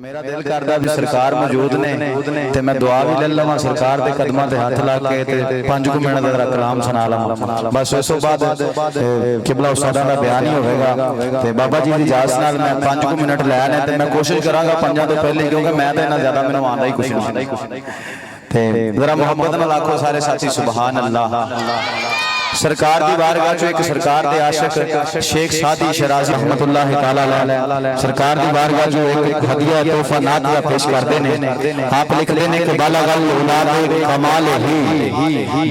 मेरा दिल करदा भी सरकार मौजूद ने ते मैं दुआ भी ले लवां सरकार दे कदमां ते हाथ ला के ते 5 मिनट दा जरा कलाम सुना लवां। बस उस तो बाद किबला उस्तादां दा बयान ही होवेगा ते बाबा जी दी इजाजत नाल मैं 5 मिनट लैने ते मैं कोशिश करांगा 5 तो पहले, क्योंकि मैं तो इन्ना ज्यादा मैनूं आंदा ही कुछ नहीं। ते जरा मोहब्बत नाल आखो सारे साथी सुभान अल्लाह। सरकार दी बारगाह चो एक सरकार दे आशिक शेख सादी शराजी रहमतुल्लाह तआला अलैह सरकार दी बारगाह चो एक हदिया तोहफा नातिया पेश करते ने। आप लिखते ने कि बालगल उलादे कमाल ही,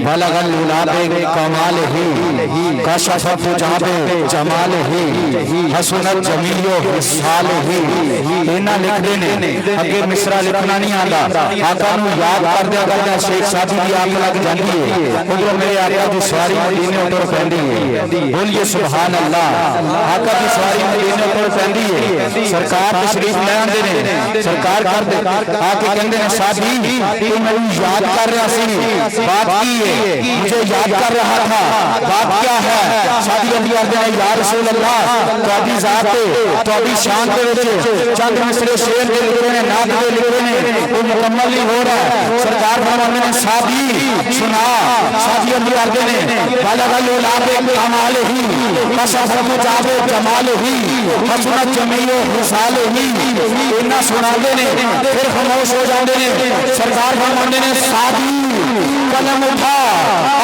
बालगल उलादे कमाल ही, कशफत जाबे जमाल ही, हसनत जमीलो हिसाल ही। इना लिखते ने अगे मिसरा लिखना नहीं आंदा, आका नूं याद करदे करदे शेख सादी दी आंख लग जांदी है। उधरों मेरे आका दी सवारी मदीने उतर पैंदी है। बोलिए सुभान अल्लाह। आका दी सवारी मदीने उतर पैंदी है। सरकार तशरीफ ले आंदे ने, सरकार करदे आके कहंदे ने सादी तू मैनूं याद कर रहा सी, बात की है? मुझे याद कर रहा था, बात क्या है? सादी अली कहंदे ने या रसूल अल्लाह तुहाडी जात ते तुहाडी शान दे विच चंद मिसरे शेर दे लिखे ने, नात दे लिखे ने, वो मुकम्मल नहीं हो रहा है। सरकार फरमांदे ने सादी सुना। सादी अली कहंदे ने बालगल उलादे कमाल ही, कशफत जाबे जमाल ही, हसनत जमीलो हिसाल ही। इन्ना सुनांदे ने फिर खामोश हो जांदे ने। सरकार फरमांदे ने सादी कलम उठा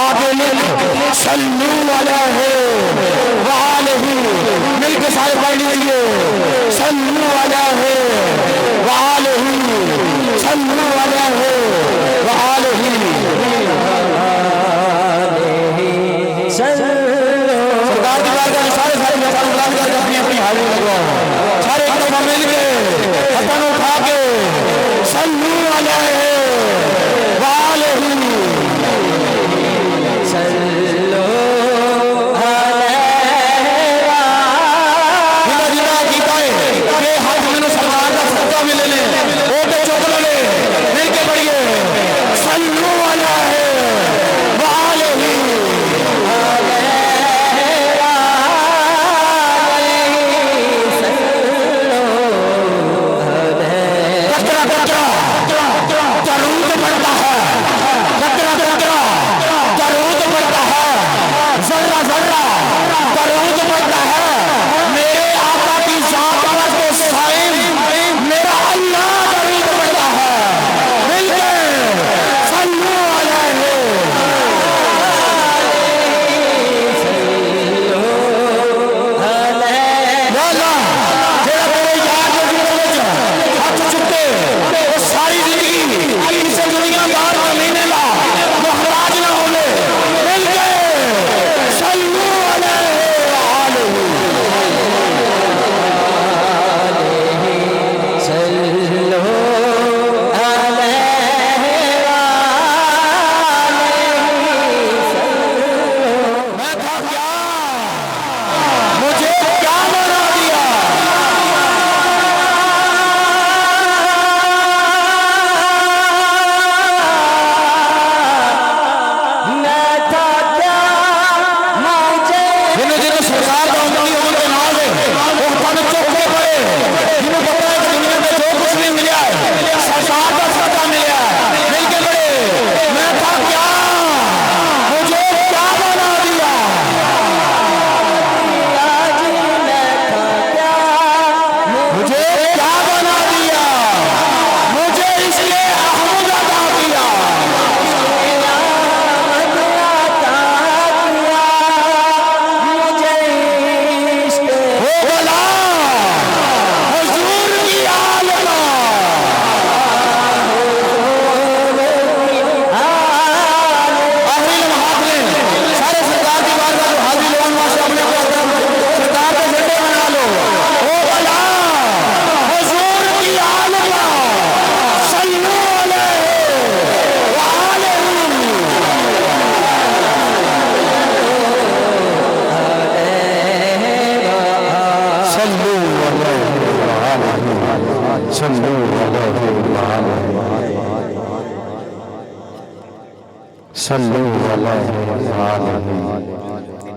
आगे लिख सल्लू अलैहि व आलिहि। मिलके सारे पढ़ लीजिए सल्लू अलैहि व आलिहि, सल्लू अलैहि व आलिहि। सरकार की बात सारे सारे अपनी अपनी हाजिरी लगवाओ। सारे एक दफा मिल के हथन उठा के सल्लू अलैहि व आलिहि, सल्लू अलैहि व आलिहि। जिला गीता है ये हाथ में सरकार का सत्ता मिले ले वो पे चुप ले मिल के पढ़िए सल्लू अलैहि व आलिहि।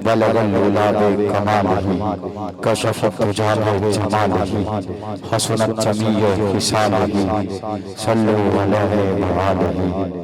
बलगल लूला बे कमालिही कशफत तुजा बे जमालिही हसनत जमीय हिसालिही सल्लु अलैहि व आलिही।